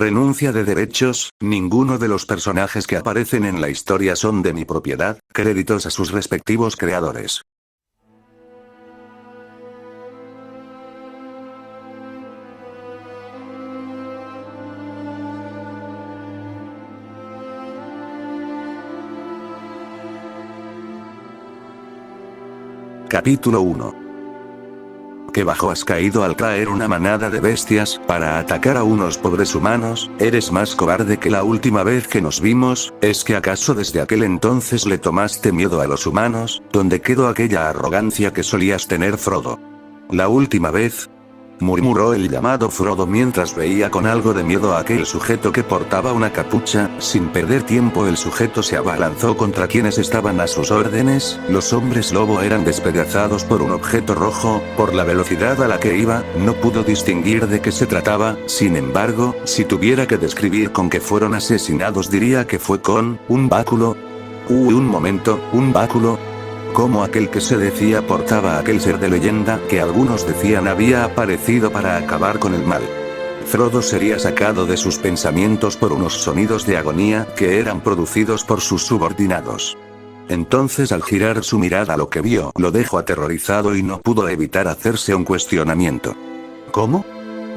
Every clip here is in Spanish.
Renuncia de derechos, ninguno de los personajes que aparecen en la historia son de mi propiedad, créditos a sus respectivos creadores. Capítulo 1. ¿Qué bajo has caído al traer una manada de bestias para atacar a unos pobres humanos? Eres más cobarde que la última vez que nos vimos. ¿Es que acaso desde aquel entonces le tomaste miedo a los humanos? ¿Dónde quedó aquella arrogancia que solías tener, Frodo? La última vez, murmuró el llamado Frodo mientras veía con algo de miedo a aquel sujeto que portaba una capucha. Sin perder tiempo el sujeto se abalanzó contra quienes estaban a sus órdenes. Los hombres lobo eran despedazados por un objeto rojo. Por la velocidad a la que iba, no pudo distinguir de qué se trataba. Sin embargo, si tuviera que describir con qué fueron asesinados, diría que fue con un báculo. Un momento, ¿un báculo? Como aquel que se decía portaba aquel ser de leyenda que algunos decían había aparecido para acabar con el mal. Frodo sería sacado de sus pensamientos por unos sonidos de agonía que eran producidos por sus subordinados. Entonces, al girar su mirada, lo que vio lo dejó aterrorizado y no pudo evitar hacerse un cuestionamiento. ¿Cómo?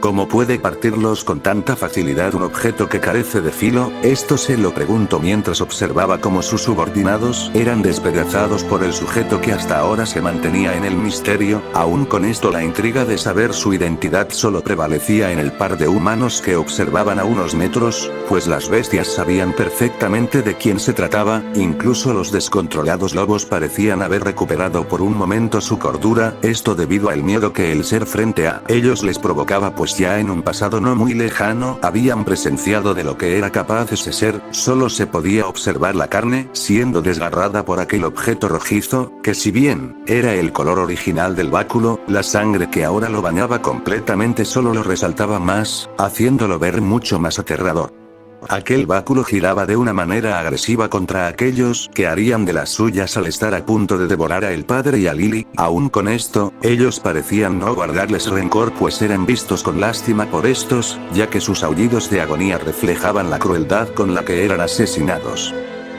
¿Cómo puede partirlos con tanta facilidad un objeto que carece de filo? Esto se lo preguntó mientras observaba cómo sus subordinados eran despedazados por el sujeto que hasta ahora se mantenía en el misterio. Aún con esto, la intriga de saber su identidad solo prevalecía en el par de humanos que observaban a unos metros, pues las bestias sabían perfectamente de quién se trataba. Incluso los descontrolados lobos parecían haber recuperado por un momento su cordura, esto debido al miedo que el ser frente a ellos les provocaba, pues ya en un pasado no muy lejano habían presenciado de lo que era capaz ese ser. Solo se podía observar la carne siendo desgarrada por aquel objeto rojizo, que si bien era el color original del báculo, la sangre que ahora lo bañaba completamente solo lo resaltaba más, haciéndolo ver mucho más aterrador. Aquel báculo giraba de una manera agresiva contra aquellos que harían de las suyas al estar a punto de devorar a el padre y a Lily. Aún con esto, ellos parecían no guardarles rencor, pues eran vistos con lástima por estos, ya que sus aullidos de agonía reflejaban la crueldad con la que eran asesinados.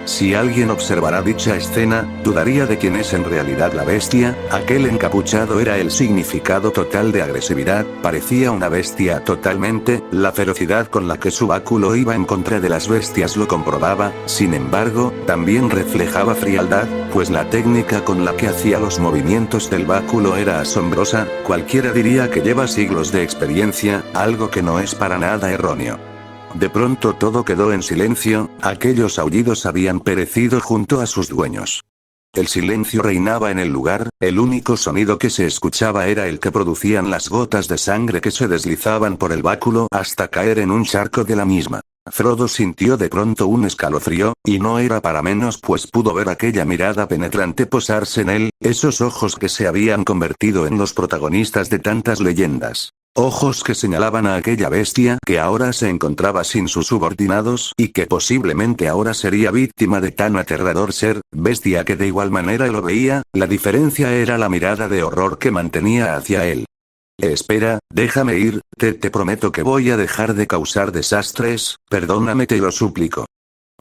Si alguien observara dicha escena, dudaría de quién es en realidad la bestia. Aquel encapuchado era el significado total de agresividad, parecía una bestia totalmente. La ferocidad con la que su báculo iba en contra de las bestias lo comprobaba. Sin embargo, también reflejaba frialdad, pues la técnica con la que hacía los movimientos del báculo era asombrosa. Cualquiera diría que lleva siglos de experiencia, algo que no es para nada erróneo. De pronto todo quedó en silencio, aquellos aullidos habían perecido junto a sus dueños. El silencio reinaba en el lugar, el único sonido que se escuchaba era el que producían las gotas de sangre que se deslizaban por el báculo hasta caer en un charco de la misma. Frodo sintió de pronto un escalofrío, y no era para menos, pues pudo ver aquella mirada penetrante posarse en él, esos ojos que se habían convertido en los protagonistas de tantas leyendas. Ojos que señalaban a aquella bestia que ahora se encontraba sin sus subordinados y que posiblemente ahora sería víctima de tan aterrador ser, bestia que de igual manera lo veía. La diferencia era la mirada de horror que mantenía hacia él. Espera, déjame ir, te prometo que voy a dejar de causar desastres, perdóname, te lo suplico.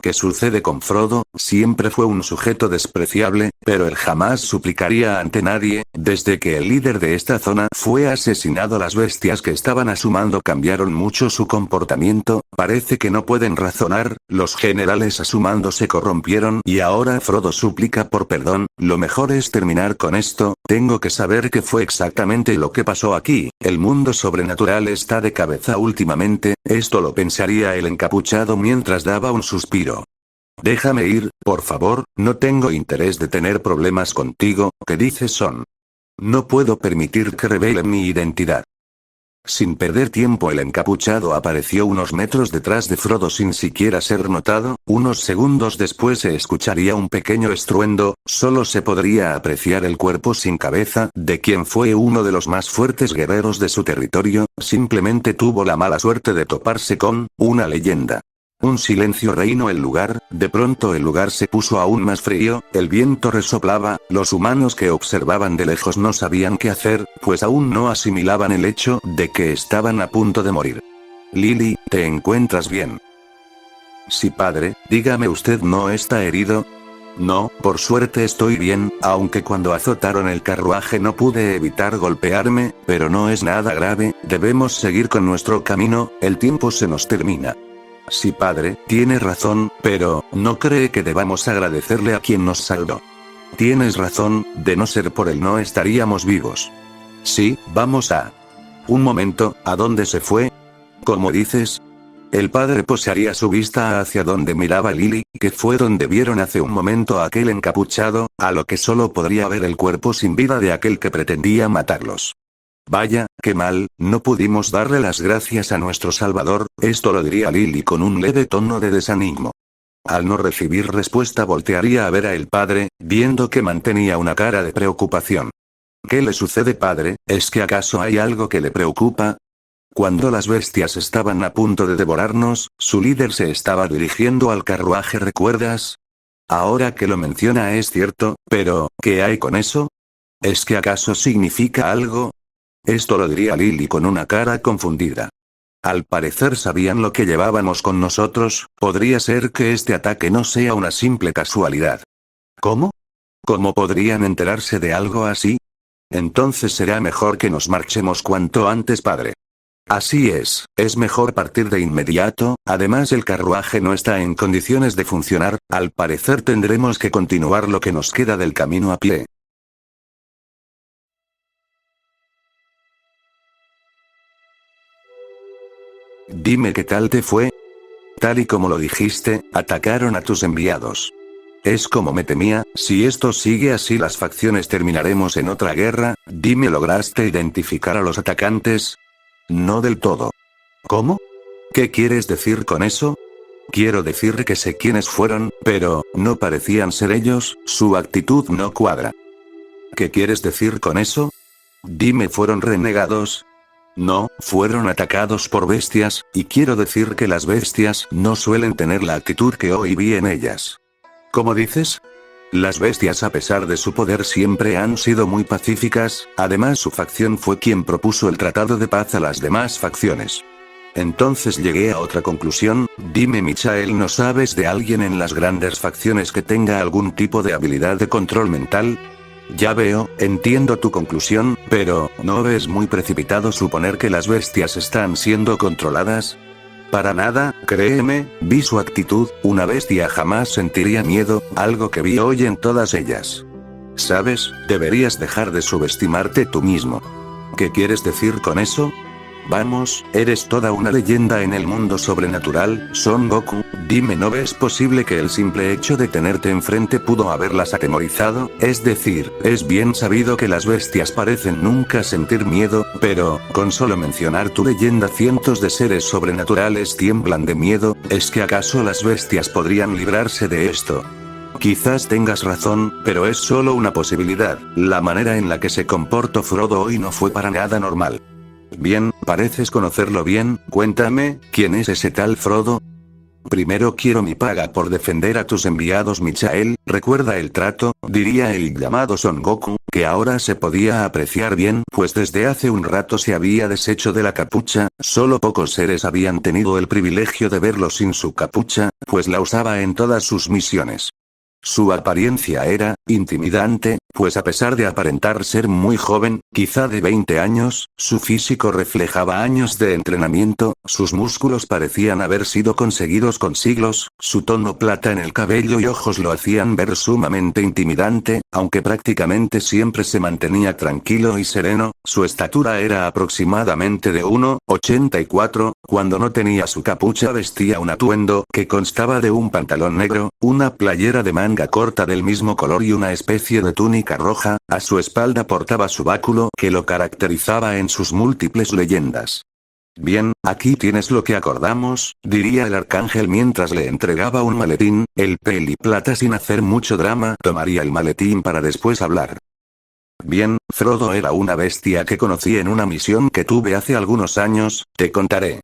¿Qué sucede con Frodo? Siempre fue un sujeto despreciable, pero él jamás suplicaría ante nadie. Desde que el líder de esta zona fue asesinado, las bestias que estaban a su mando cambiaron mucho su comportamiento, parece que no pueden razonar, los generales a su mando se corrompieron y ahora Frodo suplica por perdón. Lo mejor es terminar con esto, tengo que saber qué fue exactamente lo que pasó aquí. El mundo sobrenatural está de cabeza últimamente, esto lo pensaría el encapuchado mientras daba un suspiro. Déjame ir, por favor, no tengo interés de tener problemas contigo. ¿Qué dices son? No puedo permitir que revelen mi identidad. Sin perder tiempo, el encapuchado apareció unos metros detrás de Frodo sin siquiera ser notado. Unos segundos después se escucharía un pequeño estruendo, solo se podría apreciar el cuerpo sin cabeza de quien fue uno de los más fuertes guerreros de su territorio. Simplemente tuvo la mala suerte de toparse con una leyenda. Un silencio reinó el lugar, de pronto el lugar se puso aún más frío, el viento resoplaba, los humanos que observaban de lejos no sabían qué hacer, pues aún no asimilaban el hecho de que estaban a punto de morir. Lily, ¿te encuentras bien? Sí, padre, dígame, ¿usted no está herido? No, por suerte estoy bien, aunque cuando azotaron el carruaje no pude evitar golpearme, pero no es nada grave, debemos seguir con nuestro camino, el tiempo se nos termina. Sí, padre, tiene razón, pero, ¿no cree que debamos agradecerle a quien nos salvó? Tienes razón, de no ser por él no estaríamos vivos. Sí, vamos a... Un momento, ¿a dónde se fue? ¿Cómo dices? El padre posaría su vista hacia donde miraba Lily, que fue donde vieron hace un momento a aquel encapuchado, a lo que solo podría ver el cuerpo sin vida de aquel que pretendía matarlos. Vaya, qué mal, no pudimos darle las gracias a nuestro Salvador, esto lo diría Lily con un leve tono de desánimo. Al no recibir respuesta voltearía a ver a el padre, viendo que mantenía una cara de preocupación. ¿Qué le sucede, padre? ¿Es que acaso hay algo que le preocupa? Cuando las bestias estaban a punto de devorarnos, su líder se estaba dirigiendo al carruaje, ¿recuerdas? Ahora que lo menciona es cierto, pero, ¿qué hay con eso? ¿Es que acaso significa algo? Esto lo diría Lily con una cara confundida. Al parecer sabían lo que llevábamos con nosotros, podría ser que este ataque no sea una simple casualidad. ¿Cómo? ¿Cómo podrían enterarse de algo así? Entonces será mejor que nos marchemos cuanto antes, padre. Así es mejor partir de inmediato, además el carruaje no está en condiciones de funcionar, al parecer tendremos que continuar lo que nos queda del camino a pie. Dime qué tal te fue. Tal y como lo dijiste, atacaron a tus enviados. Es como me temía, si esto sigue así las facciones terminaremos en otra guerra. Dime, ¿lograste identificar a los atacantes? No del todo. ¿Cómo? ¿Qué quieres decir con eso? Quiero decir que sé quiénes fueron, pero, no parecían ser ellos, su actitud no cuadra. ¿Qué quieres decir con eso? Dime, ¿fueron renegados? No, fueron atacados por bestias, y quiero decir que las bestias no suelen tener la actitud que hoy vi en ellas. ¿Cómo dices? Las bestias, a pesar de su poder, siempre han sido muy pacíficas, además su facción fue quien propuso el tratado de paz a las demás facciones. Entonces llegué a otra conclusión. Dime, Michael, ¿no sabes de alguien en las grandes facciones que tenga algún tipo de habilidad de control mental? Ya veo, entiendo tu conclusión, pero, ¿no ves muy precipitado suponer que las bestias están siendo controladas? Para nada, créeme, vi su actitud, una bestia jamás sentiría miedo, algo que vi hoy en todas ellas. ¿Sabes? Deberías dejar de subestimarte tú mismo. ¿Qué quieres decir con eso? Vamos, eres toda una leyenda en el mundo sobrenatural, Son Goku, dime, ¿no ves posible que el simple hecho de tenerte enfrente pudo haberlas atemorizado? Es decir, es bien sabido que las bestias parecen nunca sentir miedo, pero, con solo mencionar tu leyenda cientos de seres sobrenaturales tiemblan de miedo, ¿es que acaso las bestias podrían librarse de esto? Quizás tengas razón, pero es solo una posibilidad, la manera en la que se comportó Frodo hoy no fue para nada normal. Bien, pareces conocerlo bien, cuéntame, ¿quién es ese tal Frodo? Primero quiero mi paga por defender a tus enviados, Michael, recuerda el trato, diría el llamado Son Goku, que ahora se podía apreciar bien, pues desde hace un rato se había deshecho de la capucha, solo pocos seres habían tenido el privilegio de verlo sin su capucha, pues la usaba en todas sus misiones. Su apariencia era intimidante, pues a pesar de aparentar ser muy joven, quizá de 20 años, su físico reflejaba años de entrenamiento, sus músculos parecían haber sido conseguidos con siglos, su tono plata en el cabello y ojos lo hacían ver sumamente intimidante, aunque prácticamente siempre se mantenía tranquilo y sereno, su estatura era aproximadamente de 1,84, cuando no tenía su capucha vestía un atuendo que constaba de un pantalón negro, una playera de manga corta del mismo color y una especie de túnica roja, a su espalda portaba su báculo que lo caracterizaba en sus múltiples leyendas. Bien, aquí tienes lo que acordamos, diría el arcángel mientras le entregaba un maletín, el Peliplata sin hacer mucho drama tomaría el maletín para después hablar. Bien, Frodo era una bestia que conocí en una misión que tuve hace algunos años, te contaré.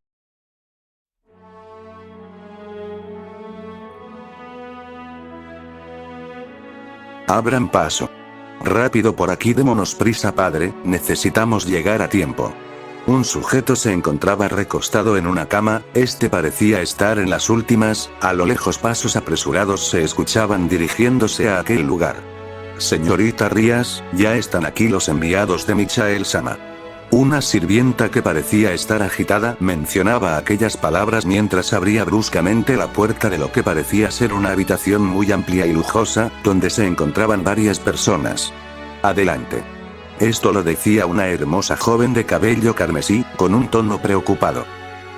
Abran paso. Rápido por aquí, démonos prisa, padre, necesitamos llegar a tiempo. Un sujeto se encontraba recostado en una cama, este parecía estar en las últimas, a lo lejos pasos apresurados se escuchaban dirigiéndose a aquel lugar. Señorita Rías, ya están aquí los enviados de Michael-sama. Una sirvienta que parecía estar agitada mencionaba aquellas palabras mientras abría bruscamente la puerta de lo que parecía ser una habitación muy amplia y lujosa, donde se encontraban varias personas. Adelante. Esto lo decía una hermosa joven de cabello carmesí, con un tono preocupado.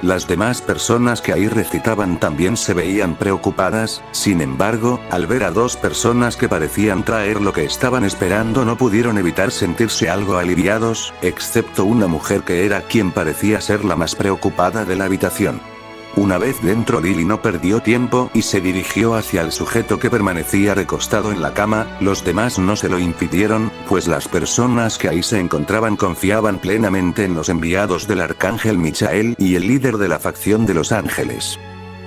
Las demás personas que ahí recitaban también se veían preocupadas, sin embargo, al ver a dos personas que parecían traer lo que estaban esperando no pudieron evitar sentirse algo aliviados, excepto una mujer que era quien parecía ser la más preocupada de la habitación. Una vez dentro, Lily no perdió tiempo y se dirigió hacia el sujeto que permanecía recostado en la cama. Los demás no se lo impidieron, pues las personas que ahí se encontraban confiaban plenamente en los enviados del arcángel Michael y el líder de la facción de los ángeles.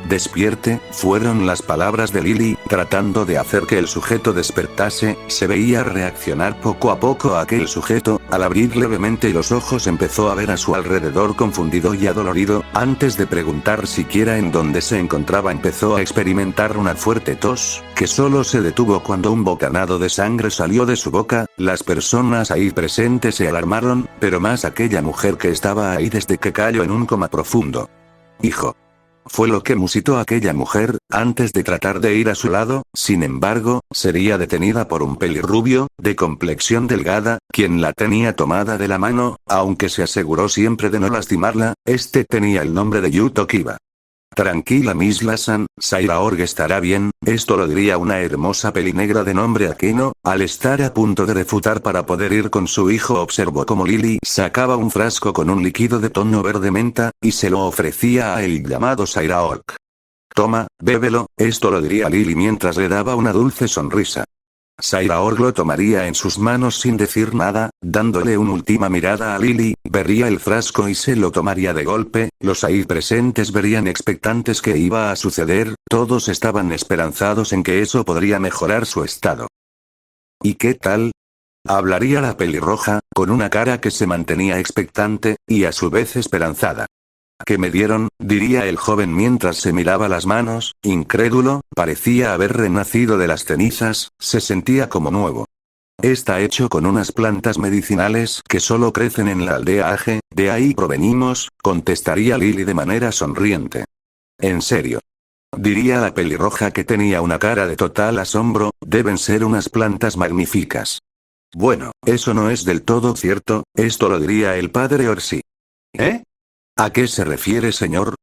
Despierte, fueron las palabras de Lily, tratando de hacer que el sujeto despertase. Se veía reaccionar poco a poco a aquel sujeto. Al abrir levemente los ojos empezó a ver a su alrededor confundido y adolorido. Antes de preguntar siquiera en dónde se encontraba empezó a experimentar una fuerte tos, que solo se detuvo cuando un bocanado de sangre salió de su boca. Las personas ahí presentes se alarmaron, pero más aquella mujer que estaba ahí desde que cayó en un coma profundo. Hijo. Fue lo que musitó aquella mujer, antes de tratar de ir a su lado. Sin embargo, sería detenida por un pelirrubio, de complexión delgada, quien la tenía tomada de la mano, aunque se aseguró siempre de no lastimarla. Este tenía el nombre de Yuto Kiba. Tranquila Miss Lassan, Saira Org estará bien. Esto lo diría una hermosa pelinegra de nombre Akeno, al estar a punto de refutar para poder ir con su hijo. Observó como Lily sacaba un frasco con un líquido de tono verde menta, y se lo ofrecía a él llamado Saira Org. Toma, bébelo. Esto lo diría Lily mientras le daba una dulce sonrisa. Saira Org lo tomaría en sus manos sin decir nada, dándole una última mirada a Lily, vería el frasco y se lo tomaría de golpe. Los ahí presentes verían expectantes qué iba a suceder, todos estaban esperanzados en que eso podría mejorar su estado. ¿Y qué tal? Hablaría la pelirroja, con una cara que se mantenía expectante, y a su vez esperanzada. ¿Qué me dieron?, diría el joven mientras se miraba las manos, incrédulo, parecía haber renacido de las cenizas, se sentía como nuevo. Está hecho con unas plantas medicinales que solo crecen en la aldea Age, de ahí provenimos, contestaría Lily de manera sonriente. ¿En serio? Diría la pelirroja que tenía una cara de total asombro, deben ser unas plantas magníficas. Bueno, eso no es del todo cierto, esto lo diría el padre Orsi. ¿Eh? ¿A qué se refiere, señor?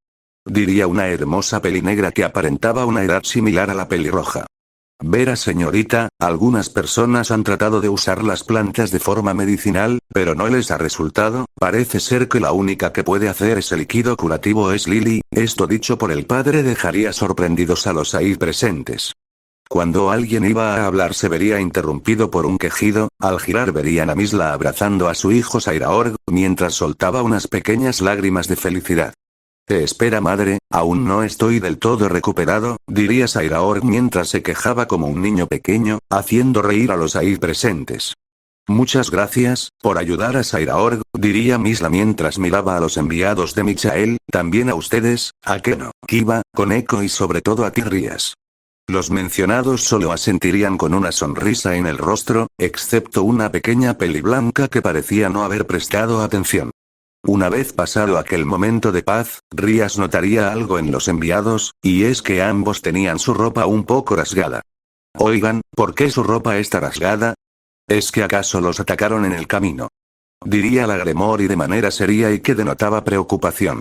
Diría una hermosa pelinegra que aparentaba una edad similar a la pelirroja. Verá, señorita, algunas personas han tratado de usar las plantas de forma medicinal, pero no les ha resultado. Parece ser que la única que puede hacer ese líquido curativo es Lily. Esto dicho por el padre dejaría sorprendidos a los ahí presentes. Cuando alguien iba a hablar se vería interrumpido por un quejido. Al girar verían a Misla abrazando a su hijo Saira Org, mientras soltaba unas pequeñas lágrimas de felicidad. Espera madre, aún no estoy del todo recuperado, diría Saira Org mientras se quejaba como un niño pequeño, haciendo reír a los ahí presentes. Muchas gracias, por ayudar a Saira Org, diría Misla mientras miraba a los enviados de Michael, también a ustedes, a Keno, Kiba, Koneko y sobre todo a ti Rías. Los mencionados solo asentirían con una sonrisa en el rostro, excepto una pequeña peli blanca que parecía no haber prestado atención. Una vez pasado aquel momento de paz, Rías notaría algo en los enviados, y es que ambos tenían su ropa un poco rasgada. Oigan, ¿por qué su ropa está rasgada? ¿Es que acaso los atacaron en el camino? Diría la Gremori de manera seria y que denotaba preocupación.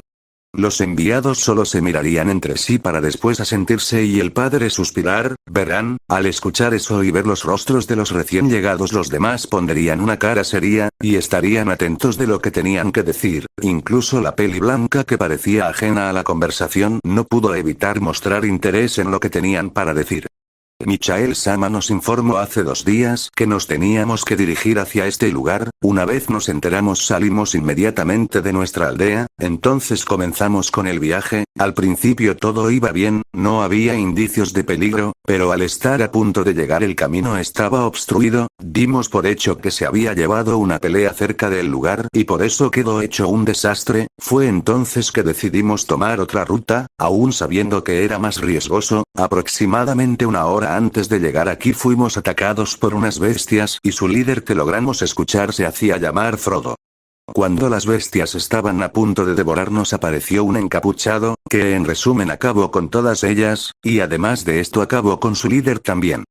Los enviados solo se mirarían entre sí para después asentirse y el padre suspirar. Verán, al escuchar eso y ver los rostros de los recién llegados los demás pondrían una cara seria, y estarían atentos de lo que tenían que decir. Incluso la peli blanca que parecía ajena a la conversación no pudo evitar mostrar interés en lo que tenían para decir. Michael-sama nos informó hace 2 días que nos teníamos que dirigir hacia este lugar. Una vez nos enteramos salimos inmediatamente de nuestra aldea, entonces comenzamos con el viaje. Al principio todo iba bien, no había indicios de peligro, pero al estar a punto de llegar el camino estaba obstruido, dimos por hecho que se había llevado una pelea cerca del lugar y por eso quedó hecho un desastre. Fue entonces que decidimos tomar otra ruta, aún sabiendo que era más riesgoso. Aproximadamente una hora antes de llegar aquí fuimos atacados por unas bestias y su líder que logramos escuchar se hacía llamar Frodo. Cuando las bestias estaban a punto de devorarnos apareció un encapuchado, que en resumen acabó con todas ellas, y además de esto acabó con su líder también.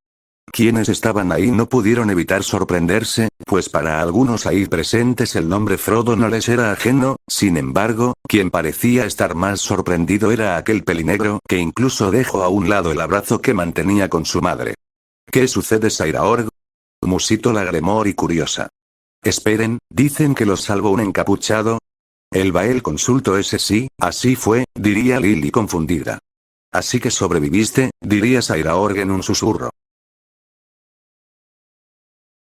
Quienes estaban ahí no pudieron evitar sorprenderse, pues para algunos ahí presentes el nombre Frodo no les era ajeno. Sin embargo, quien parecía estar más sorprendido era aquel pelinegro, que incluso dejó a un lado el abrazo que mantenía con su madre. ¿Qué sucede, Sairaorg? Musitó la Gremor y curiosa. Esperen, ¿dicen que los salvó un encapuchado? El Bael consultó ese sí, así fue, diría Lily confundida. Así que sobreviviste, diría Sairaorg en un susurro.